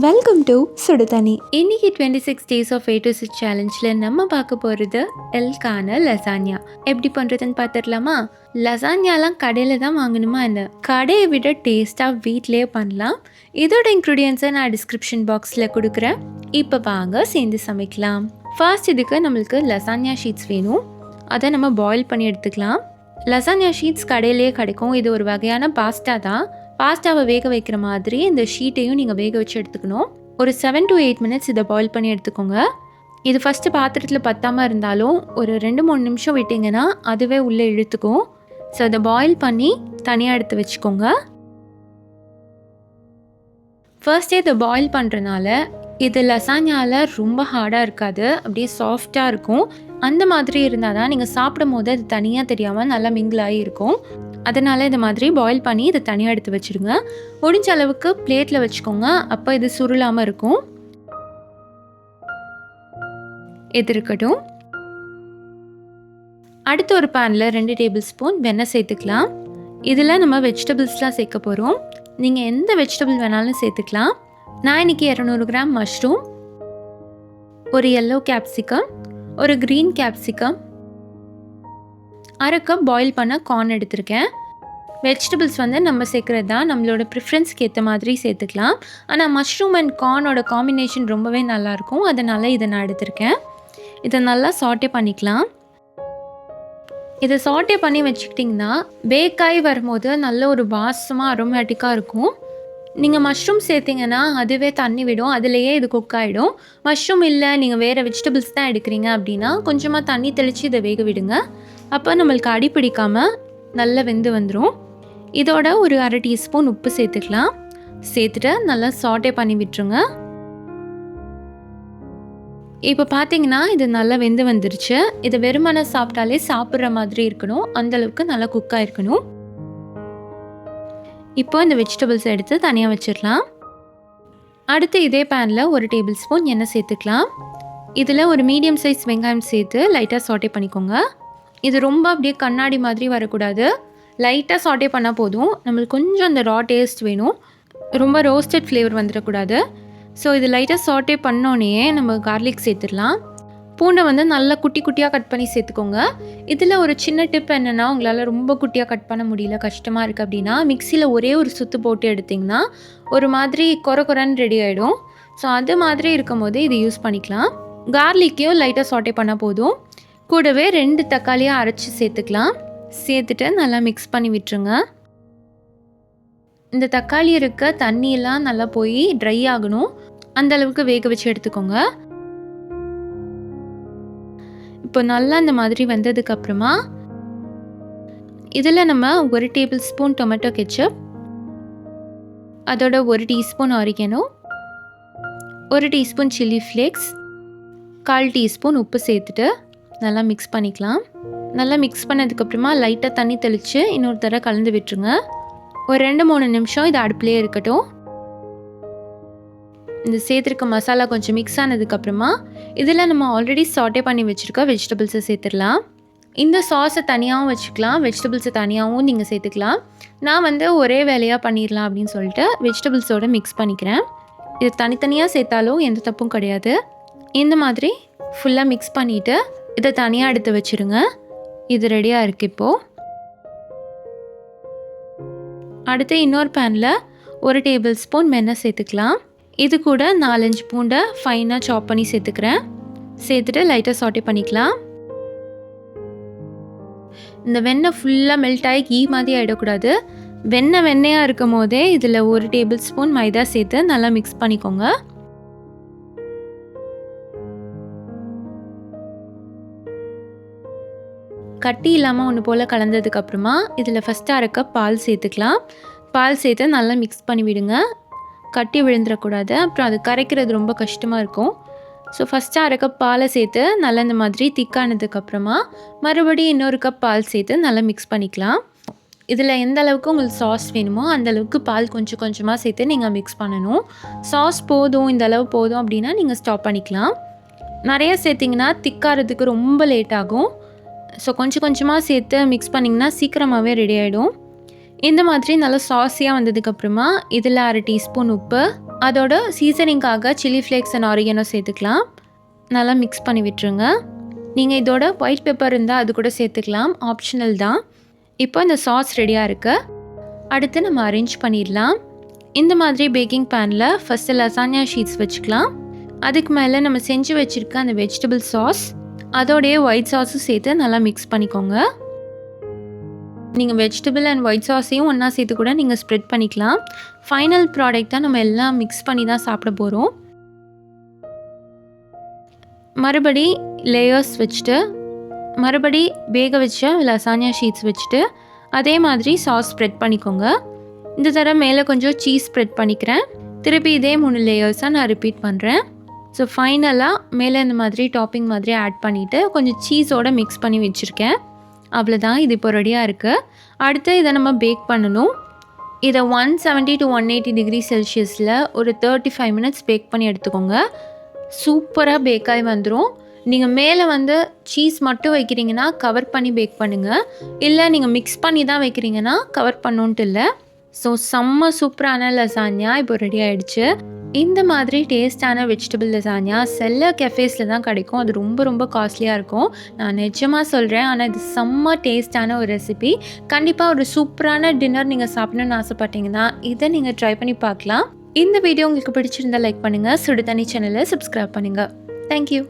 Welcome to சுடுதண்ணி. இன்னைக்கு 26 days of 8 to 6 சேலஞ்சில் நம்ம பார்க்க போகிறது எல்கான லசானியா எப்படி பண்ணுறதுன்னு பார்த்துடலாமா? லசானியாலாம் கடையில் தான் வாங்கணுமா என்ன? கடையை விட டேஸ்ட்டாக வீட்டிலே பண்ணலாம். இதோட இன்க்ரீடியன்ஸை நான் டிஸ்கிரிப்ஷன் பாக்ஸில் கொடுக்குறேன். இப்போ வாங்க சேர்ந்து சமைக்கலாம். ஃபர்ஸ்ட் இதுக்கு நம்மளுக்கு லசானியா ஷீட்ஸ் வேணும். அதை நம்ம பாயில் பண்ணி எடுத்துக்கலாம். லசானியா ஷீட்ஸ் கடையிலே கிடைக்கும். இது ஒரு வகையான பாஸ்தா தான். பாஸ்தாவை வேக வைக்கிற மாதிரி இந்த ஷீட்டையும் நீங்கள் வேக வச்சு எடுத்துக்கணும். ஒரு 7 to 8 minutes இதை பாயில் பண்ணி எடுத்துக்கோங்க. இது ஃபஸ்ட்டு பாத்திரத்தில் பத்தாமல் இருந்தாலும் ஒரு 2-3 நிமிஷம் விட்டிங்கன்னா அதுவே உள்ளே இழுத்துக்கும். ஸோ அதை பாயில் பண்ணி தனியாக எடுத்து வச்சுக்கோங்க. ஃபர்ஸ்டே இதை பாயில் பண்ணுறனால இது லசானியாவில் ரொம்ப ஹார்டாக இருக்காது, அப்படியே சாஃப்டாக இருக்கும். அந்த மாதிரி இருந்தால் தான் நீங்கள் சாப்பிடும் போது அது தனியாக தெரியாமல் நல்லா மிங்கிளாகி இருக்கும். அதனால் இந்த மாதிரி பாயில் பண்ணி இதை தனியாக எடுத்து வச்சுருங்க. முடிஞ்ச அளவுக்கு பிளேட்டில் வச்சுக்கோங்க, அப்போ இது சுருளாமல் இருக்கும். இது இருக்கட்டும். அடுத்து ஒரு பேனில் 2 டேபிள் ஸ்பூன் வெண்ணெய் சேர்த்துக்கலாம். இதில் நம்ம வெஜிடபிள்ஸ்லாம் சேர்க்க போகிறோம். நீங்கள் எந்த வெஜிடபிள் வேணாலும் சேர்த்துக்கலாம். நான் இன்றைக்கி 200 கிராம் மஷ்ரூம், ஒரு எல்லோ கேப்சிகம், ஒரு க்ரீன் கேப்சிகம், 1/2 கப் பாயில் பண்ண கார்ன் எடுத்திருக்கேன். வெஜிடபிள்ஸ் நம்ம சேர்க்குறது தான், நம்மளோட ப்ரிஃபரன்ஸ்க்கு ஏற்ற மாதிரி சேர்த்துக்கலாம். ஆனால் மஷ்ரூம் அண்ட் கார்னோட காம்பினேஷன் ரொம்பவே நல்லாயிருக்கும், அதனால் இதை நான் எடுத்திருக்கேன். இதை நல்லா சாட்டே பண்ணிக்கலாம். இதை சாட்டே பண்ணி வச்சுக்கிட்டிங்கன்னா பேக்காய் வரும்போது நல்ல ஒரு வாசமாக அரோமேட்டிக்காக இருக்கும். நீங்கள் மஷ்ரூம் சேர்த்திங்கன்னா அதுவே தண்ணி விடும், அதுலேயே இது குக் ஆகிடும். மஷ்ரூம் இல்லை, நீங்கள் வேறு வெஜிடபிள்ஸ் தான் எடுக்கிறீங்க அப்படின்னா கொஞ்சமாக தண்ணி தெளித்து இதை வேக விடுங்க. அப்போ நம்மளுக்கு அடி பிடிக்காமல் நல்லா வெந்து வந்துடும். இதோட ஒரு 1/2 டீஸ்பூன் உப்பு சேர்த்துக்கலாம். சேர்த்துட்டு நல்லா சாட்டே பண்ணி விட்டுருங்க. இப்போ பார்த்தீங்கன்னா இது நல்லா வெந்து வந்துருச்சு. இதை வெறுமனை சாப்பிட்டாலே சாப்பிட்ற மாதிரி இருக்கணும், அந்தளவுக்கு நல்லா குக்காக இருக்கணும். இப்போ இந்த வெஜிடபிள்ஸ் எடுத்து தனியாக வச்சிடலாம். அடுத்து இதே பேனில் 1 டேபிள் ஸ்பூன் எண்ணெய் சேர்த்துக்கலாம். இதில் ஒரு மீடியம் சைஸ் வெங்காயம் சேர்த்து லைட்டாக சாட்டே பண்ணிக்கோங்க. இது ரொம்ப அப்படியே கண்ணாடி மாதிரி வரக்கூடாது, லைட்டாக சாட்டே பண்ணால் போதும். நம்மளுக்கு கொஞ்சம் அந்த ரா டேஸ்ட் வேணும், ரொம்ப ரோஸ்டட் ஃப்ளேவர் வந்துடக்கூடாது. ஸோ இது லைட்டாக சாட்டே பண்ணோன்னே நம்ம கார்லிக் சேர்த்துடலாம். பூண்டை நல்லா குட்டி குட்டியாக கட் பண்ணி சேர்த்துக்கோங்க. இதில் ஒரு சின்ன டிப் என்னென்னா, உங்களால் ரொம்ப குட்டியாக கட் பண்ண முடியல, கஷ்டமாக இருக்குது அப்படின்னா மிக்சியில் ஒரே ஒரு சுற்று போட்டு எடுத்திங்கன்னா ஒரு மாதிரி கொரன்னு ரெடி ஆகிடும். ஸோ அது மாதிரி இருக்கும் போது இது யூஸ் பண்ணிக்கலாம். கார்லிக்கையும் லைட்டாக சாட்டே பண்ணால் போதும். கூடவே 2 தக்காளியாக அரைச்சி சேர்த்துக்கலாம். சேர்த்துட்டு நல்லா மிக்ஸ் பண்ணி விட்டுருங்க. இந்த தக்காளி இருக்க தண்ணியெல்லாம் நல்லா போய் ட்ரை ஆகணும், அந்தளவுக்கு வேக வச்சு எடுத்துக்கோங்க. இப்போ நல்லா இந்த மாதிரி வந்ததுக்கப்புறமா இதில் நம்ம 1 டேபிள் ஸ்பூன் டொமேட்டோ கெச்சப், அதோட 1 teaspoon oregano, 1 teaspoon chilli flakes, 1/4 teaspoon உப்பு சேர்த்துட்டு நல்லா மிக்ஸ் பண்ணிக்கலாம். நல்லா மிக்ஸ் பண்ணதுக்கப்புறமா லைட்டாக தண்ணி தெளித்து இன்னொரு தடவை கலந்து விட்டுருங்க. ஒரு 2-3 நிமிஷம் இது அடுப்புலேயே இருக்கட்டும். இந்த சேர்த்துருக்க மசாலா கொஞ்சம் மிக்ஸ் ஆனதுக்கப்புறமா இதில் நம்ம ஆல்ரெடி சாட்டே பண்ணி வச்சுருக்க வெஜிடபிள்ஸை சேர்த்துடலாம். இந்த சாஸை தனியாகவும் வச்சுக்கலாம், வெஜிடபிள்ஸை தனியாகவும் நீங்கள் சேர்த்துக்கலாம். நான் ஒரே வேலையாக பண்ணிடலாம் அப்படின்னு சொல்லிட்டு வெஜிடபிள்ஸோடு மிக்ஸ் பண்ணிக்கிறேன். இது தனித்தனியாக சேர்த்தாலும் எந்த தப்பும் கிடையாது. இந்த மாதிரி ஃபுல்லாக மிக்ஸ் பண்ணிவிட்டு இதை தனியாக எடுத்து வச்சுருங்க. இது ரெடியாக இருக்குது. இப்போது அடுத்து இன்னொரு பேனில் 1 டேபிள் ஸ்பூன் வெண்ணெய் சேர்த்துக்கலாம். இது கூட 4-5 பூண்டை ஃபைனாக சாப் பண்ணி சேர்த்துக்கிறேன். சேர்த்துட்டு லைட்டாக சாட்டே பண்ணிக்கலாம். இந்த வெண்ணெய் ஃபுல்லாக மெல்ட் ஆகி கீ மாதிரி ஆகிடக்கூடாது. வெண்ணெயாக இருக்கும் போதே இதில் 1 டேபிள் ஸ்பூன் மைதா சேர்த்து நல்லா மிக்ஸ் பண்ணிக்கோங்க. கட்டி இல்லாமல் ஒன்று போல் கலந்ததுக்கப்புறமா இதில் ஃபஸ்ட்டு 1/2 கப் பால் சேர்த்துக்கலாம். பால் சேர்த்து நல்லா மிக்ஸ் பண்ணி விடுங்க, கட்டி விழுந்துடக்கூடாது, அப்புறம் அது கரைக்கிறது ரொம்ப கஷ்டமாக இருக்கும். ஸோ ஃபஸ்ட்டு 1/2 கப் பாலை சேர்த்து நல்லா இந்த மாதிரி திக்கானதுக்கப்புறமா மறுபடியும் இன்னொரு கப் பால் சேர்த்து நல்லா மிக்ஸ் பண்ணிக்கலாம். இதில் எந்த அளவுக்கு உங்களுக்கு சாஸ் வேணுமோ அந்தளவுக்கு பால் கொஞ்சம் கொஞ்சமாக சேர்த்து நீங்கள் மிக்ஸ் பண்ணணும். சாஸ் போதும், இந்த அளவு போதும் அப்படின்னா நீங்கள் ஸ்டாப் பண்ணிக்கலாம். நிறைய சேர்த்திங்கன்னா திக்காகிறதுக்கு ரொம்ப லேட் ஆகும். ஸோ கொஞ்சம் கொஞ்சமாக சேர்த்து மிக்ஸ் பண்ணிங்கன்னா சீக்கிரமாகவே ரெடி ஆகிடும். இந்த மாதிரி நல்லா சாஸியாக வந்ததுக்கப்புறமா இதில் 1/2 டீஸ்பூன் உப்பு, அதோட சீசனிங்காக சில்லி ஃப்ளேக்ஸ் அண்ட் ஆரிகனோ சேர்த்துக்கலாம். நல்லா மிக்ஸ் பண்ணி விட்டுருங்க. நீங்கள் இதோட ஒயிட் பெப்பர் இருந்தால் அது கூட சேர்த்துக்கலாம், ஆப்ஷனல் தான். இப்போ இந்த சாஸ் ரெடியாக இருக்குது. அடுத்து நம்ம அரேஞ்ச் பண்ணிடலாம். இந்த மாதிரி பேக்கிங் பேனில் ஃபஸ்ட்டு லசானியா ஷீட்ஸ் வச்சுக்கலாம். அதுக்கு மேலே நம்ம செஞ்சு வச்சுருக்க அந்த வெஜிடபிள் சாஸ் அதோடைய ஒயிட் சாஸும் சேர்த்து நல்லா மிக்ஸ் பண்ணிக்கோங்க. நீங்கள் வெஜிடபிள் அண்ட் ஒயிட் சாஸையும் ஒன்றா சேர்த்து கூட நீங்கள் ஸ்ப்ரெட் பண்ணிக்கலாம். ஃபைனல் ப்ராடக்டாக நம்ம எல்லாம் மிக்ஸ் பண்ணி தான் சாப்பிட போகிறோம். மறுபடி லேயர்ஸ் வச்சுட்டு மறுபடி வேக வச்ச லசானியா ஷீட்ஸ் வச்சுட்டு அதே மாதிரி சாஸ் ஸ்ப்ரெட் பண்ணிக்கோங்க. இந்த தடவை மேலே கொஞ்சம் சீஸ் ஸ்ப்ரெட் பண்ணிக்கிறேன். திருப்பி இதே 3 லேயர்ஸாக நான் ரிப்பீட் பண்ணுறேன். ஸோ ஃபைனலாக மேலே இந்த மாதிரி டாப்பிங் மாதிரி ஆட் பண்ணிவிட்டு கொஞ்சம் சீஸோடு மிக்ஸ் பண்ணி வச்சுருக்கேன். அவ்வளோதான், இது இப்போ ரெடியாக இருக்குது. அடுத்து இதை நம்ம பேக் பண்ணணும். இதை 170 to 180 டிகிரி செல்சியஸில் ஒரு 35 மினிட்ஸ் பேக் பண்ணி எடுத்துக்கோங்க. சூப்பராக பேக்காகி வந்துடும். நீங்கள் மேலே சீஸ் மட்டும் வைக்கிறீங்கன்னா கவர் பண்ணி பேக் பண்ணுங்கள். இல்லை நீங்கள் மிக்ஸ் பண்ணி தான் வைக்கிறீங்கன்னா கவர் பண்ணணுன்ட்டு இல்லை. ஸோ செம்ம சூப்பரான லசானியா இப்போ ரெடி ஆகிடுச்சு. இந்த மாதிரி டேஸ்டான வெஜிடபிள் லசானியா செல்லர் கெஃபேஸில் தான் கிடைக்கும். அது ரொம்ப ரொம்ப காஸ்ட்லியாக இருக்கும், நான் நிஜமாக சொல்கிறேன். ஆனால் இது செம்ம டேஸ்டான ஒரு ரெசிபி. கண்டிப்பாக ஒரு சூப்பரான டின்னர் நீங்கள் சாப்பிடணுன்னு ஆசைப்பட்டீங்கன்னா இதை நீங்கள் ட்ரை பண்ணி பார்க்கலாம். இந்த வீடியோ உங்களுக்கு பிடிச்சிருந்தால் லைக் பண்ணுங்கள். சுடு தண்ணி சேனலை சப்ஸ்கிரைப் பண்ணுங்கள். தேங்க்யூ.